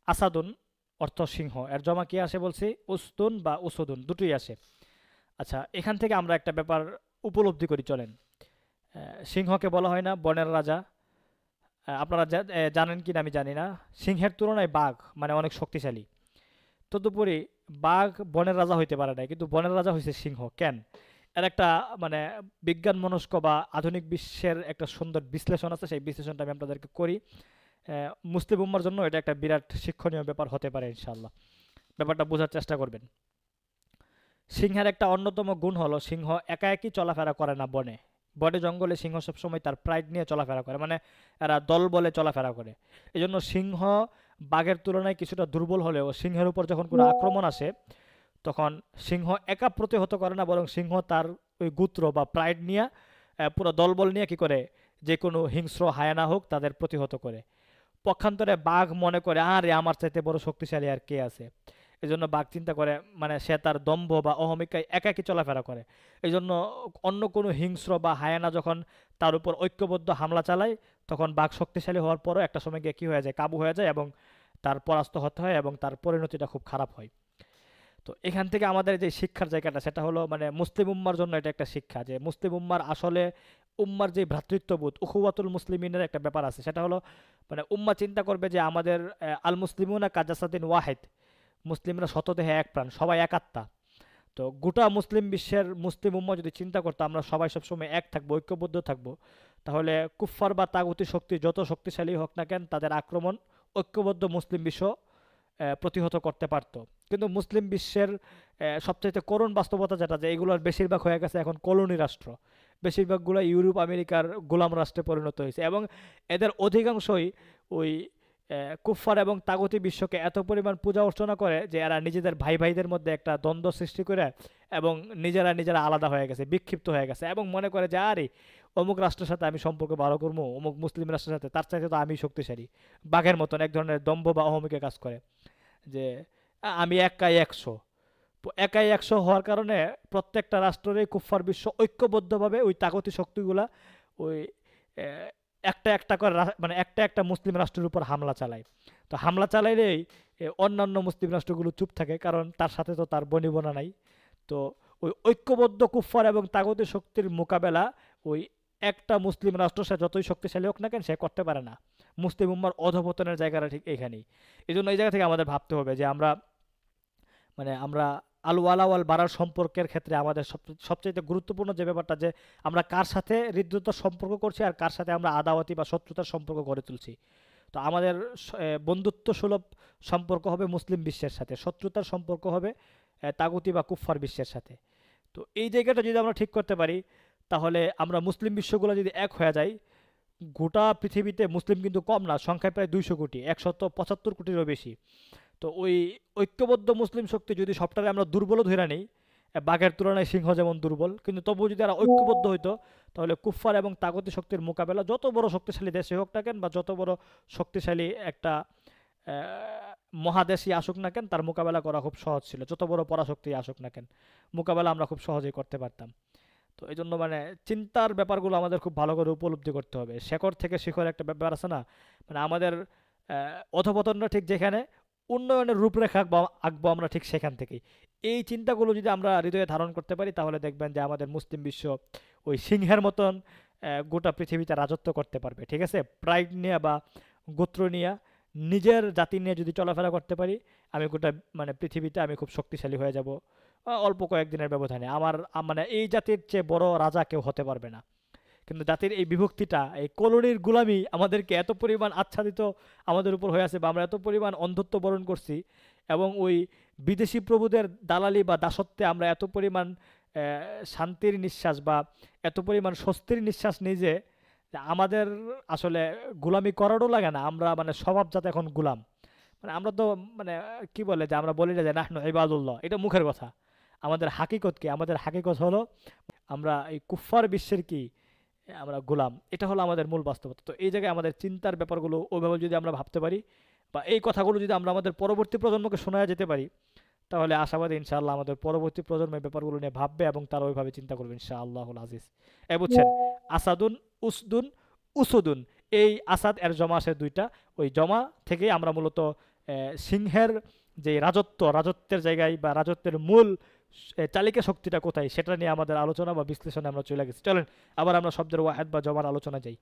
আসাদুন অর্থ সিংহ, এর জমা কি আসে বলছি? উসদুন বা উসুদুন, দুটোই আসে। আচ্ছা, এখান থেকে আমরা একটা ব্যাপার উপলব্ধি করি, চলেন। সিংহকে বলা হয় না বনের রাজা? আপনারা জানেন কি না আমি জানি না, সিংহের তুলনায় বাঘ মানে অনেক শক্তিশালী। তদুপরি বাঘ বনের রাজা হইতে পারে না, কিন্তু বনের রাজা হয়েছে সিংহ কেন? এর একটা মানে বিজ্ঞান মনস্ক বা আধুনিক বিশ্বের একটা সুন্দর বিশ্লেষণ আছে, সেই বিশ্লেষণটা আমি আপনাদেরকে করি। মুসলিম উম্মার জন্য এটা একটা বিরাট শিক্ষণীয় ব্যাপার হতে পারে ইনশাআল্লাহ। ব্যাপারটা বোঝার চেষ্টা করবেন। সিংহের একটা অন্যতম গুণ হলো সিংহ একা একই চলাফেরা করে না বনে। বনে জঙ্গলে সিংহ সবসময় তার প্রাইড নিয়ে চলাফেরা করে, মানে এরা দল বলে চলাফেরা করে। এই জন্য সিংহ বাঘের তুলনায় কিছুটা দুর্বল হলেও সিংহের উপর যখন কোনো আক্রমণ আসে, তখন সিংহ একা প্রতিহত করে না, বরং সিংহ তার ওই গোত্র বা প্রাইড নিয়ে পুরো দলবল নিয়ে কি করে, যে কোনো হিংস্র হায়ানা হোক তাদের প্রতিহত করে। পক্ষান্তরে বাঘ মনে করে আরে আমার চাইতে বড় শক্তিশালী আর কে আছে। এই জন্য বাঘ চিন্তা করে, মানে সে তার দম্ভ বা অহমিকায় একাকী চলাফেরা করে। এই জন্য অন্য কোনো হিংস্র বা হায়ানা যখন তার উপর ঐক্যবদ্ধ হামলা চালায়, তখন বাঘ শক্তিশালী হওয়ার পরও একটা সময় গিয়ে কী হয়ে যায়, কাবু হয়ে যায় এবং তার পরাস্ত হতে হয় এবং তার পরিণতিটা খুব খারাপ হয়। তো এখান থেকে আমাদের যে শিক্ষার জায়গাটা, সেটা হলো মানে মুসলিম উম্মার জন্য এটা একটা শিক্ষা, যে মুসলিম উম্মার আসলে উম্মার যে ভ্রাতৃত্ববোধ, উখুয়াতুল মুসলিমিনের একটা ব্যাপার আছে, সেটা হলো মানে উম্মা চিন্তা করবে যে আমাদের আল মুসলিমুনা কাজাসাদিন ওয়াহেদ, মুসলিমরা শতদেহে এক প্রাণ, সবাই এক আত্মা। তো গোটা মুসলিম বিশ্বের মুসলিম উম্মা যদি চিন্তা করতো আমরা সবাই সবসময় এক থাকবো, ঐক্যবদ্ধ থাকবো, তাহলে কুফফার বা তাগুতি শক্তি যত শক্তিশালী হোক না কেন, তাদের আক্রমণ ঐক্যবদ্ধ মুসলিম বিশ্ব প্রতিহত করতে পারত। কিন্তু মুসলিম বিশ্বের সবচাইতে করুণ বাস্তবতা যেটা, যে এগুলোর বেশিরভাগ হয়ে গেছে এখন কলোনি রাষ্ট্র, বেশিরভাগগুলো ইউরোপ আমেরিকার গোলাম রাষ্ট্রে পরিণত হয়েছে, এবং এদের অধিকাংশই ওই কুফফার এবং তাগুতি বিশ্বকে এত পরিমাণ পূজা অর্চনা করে যে এরা নিজেদের ভাই ভাইদের মধ্যে একটা দ্বন্দ্ব সৃষ্টি করে এবং নিজেরা নিজেরা আলাদা হয়ে গেছে, বিক্ষিপ্ত হয়ে গেছে, এবং মনে করে যে আরে অমুক রাষ্ট্রের সাথে আমি সম্পর্ক ভালো করবো, অমুক মুসলিম রাষ্ট্রের সাথে তার চাইতে তো আমি শক্তিশালী। বাঘের মতন এক ধরনের দম্ভ বা অহমিকে কাজ করে, যে আমি একাই একশো। একাই একশো হওয়ার কারণে প্রত্যেকটা রাষ্ট্রেরই কুফফার বিশ্ব ঐক্যবদ্ধভাবে ওই তাগতি শক্তিগুলা ওই আহ, একটা একটা করে মানে একটা একটা মুসলিম রাষ্ট্রের উপর হামলা চালায়। তো হামলা চালাইলেই অন্যান্য মুসলিম রাষ্ট্রগুলো চুপ থাকে, কারণ তার সাথে তো তার বনিবনা নাই। তো ওই ঐক্যবদ্ধ কুফফার এবং তাগতি শক্তির মোকাবেলা ওই একটা মুসলিম রাষ্ট্র সে যতই শক্তিশালী হোক না কেন সে করতে পারে না। মুসলিম উম্মার অধপতনের জায়গাটা ঠিক এখানেই। এই জন্য এই জায়গা থেকে আমাদের ভাবতে হবে যে আমরা মানে আমরা আল ওয়ালা ওয়াল বাড়ার সম্পর্কের ক্ষেত্রে আমাদের সবচেয়ে গুরুত্বপূর্ণ যে ব্যাপারটা, যে আমরা কার সাথে হৃদ্যতার সম্পর্ক করছি আর কার সাথে আমরা আদাওয়াতি বা শত্রুতার সম্পর্ক গড়ে তুলছি। তো আমাদের বন্ধুত্ব সুলভ সম্পর্ক হবে মুসলিম বিশ্বের সাথে, শত্রুতার সম্পর্ক হবে তাগুতি বা কুফফার বিশ্বের সাথে। তো এই জায়গাটা যদি আমরা ঠিক করতে পারি, তাহলে আমরা মুসলিম বিশ্বগুলো যদি এক হয়ে যায়, গোটা পৃথিবীতে মুসলিম কিন্তু কম না, সংখ্যায় প্রায় 200 কোটি, 175 কোটিরও বেশি। তো ওই ঐক্যবদ্ধ মুসলিম শক্তি যদি সবটারে আমরা দুর্বলও ধরে নিই, বাঘের তুলনায় সিংহ যেমন দুর্বল, কিন্তু তবুও যদি এরা ঐক্যবদ্ধ হইতো, তাহলে কুফফার এবং তাগতি শক্তির মোকাবেলা যত বড় শক্তিশালী দেশে হোক না কেন বা যত বড় শক্তিশালী একটা মহাদেশই আসুক না কেন, তার মোকাবেলা করা খুব সহজ ছিল। যত বড় পরাশক্তি আসুক না কেন, মোকাবেলা আমরা খুব সহজেই করতে পারতাম। তো এই জন্য মানে চিন্তার ব্যাপারগুলো আমাদের খুব ভালো করে উপলব্ধি করতে হবে। শেকড় থেকে শিখর একটা ব্যাপার আছে না, মানে আমাদের অধপতনটা ঠিক যেখানে, উন্নয়নের রূপরেখা আঁকবো আঁকবো আমরা ঠিক সেখান থেকেই। এই চিন্তাগুলো যদি আমরা হৃদয়ে ধারণ করতে পারি, তাহলে দেখবেন যে আমাদের মুসলিম বিশ্ব ওই সিংহের মতন গোটা পৃথিবীতে রাজত্ব করতে পারবে। ঠিক আছে, প্রাইড নিয়ে বা গোত্র নিয়ে, নিজের জাতি নিয়ে যদি চলাফেরা করতে পারি, আমি গোটা মানে পৃথিবীতে আমি খুব শক্তিশালী হয়ে যাব অল্প কয়েকদিনের ব্যবধানে। আমার মানে এই জাতির চেয়ে বড় রাজা কেউ হতে পারবে না। কিন্তু জাতির এই বিভক্তিটা, এই কলোনির গুলামি আমাদেরকে এত পরিমাণ আচ্ছাদিত আমাদের উপর হয়ে আছে, বা আমরা এত পরিমাণ অন্ধত্ব বরণ করছি, এবং ওই বিদেশি প্রভুদের দালালি বা দাসত্বে আমরা এত পরিমাণ শান্তির নিঃশ্বাস বা এত পরিমাণ স্বস্তির নিঃশ্বাস নিই যে আমাদের আসলে গোলামি করারও লাগে না, আমরা মানে স্বভাবজাত এখন গোলাম। মানে আমরা তো মানে কি বলে যে আমরা বলি না যে নাহনু ইবাদুল্লাহ, এটা মুখের কথা। আমাদের হাকিকত কি? আমাদের হাকিকত হলো আমরা এই কুফফার বিশ্বের কি, আমরা গোলাম। এটা হলো আমাদের মূল বাস্তবতা। তো এই জায়গায় আমাদের চিন্তার ব্যাপারগুলো ওইভাবে যদি আমরা ভাবতে পারি, বা এই কথাগুলো যদি আমরা আমাদের পরবর্তী প্রজন্মকে শোনা যেতে পারি, তাহলে আশাবাদী ইনশাআল্লাহ আমাদের পরবর্তী প্রজন্মের ব্যাপারগুলো নিয়ে ভাববে এবং তারা ওইভাবে চিন্তা করবে ইনশাআল্লাহুল আজিজ। বুঝছেন, আসাদুন, উসদুন, উসুদুন, এই আসাদ এর জমা আছে দুইটা, ওই জমা থেকেই আমরা মূলত সিংহের যে রাজত্বের জায়গায় বা রাজত্বের মূল চালিকা শক্তিটা কোথায় সেটা নিয়ে আমাদের আলোচনা বা বিশ্লেষণে আমরা চলে গেছি। চলেন আবার আমরা শব্দের ওয়াহেদ বা জমার আলোচনা যাই।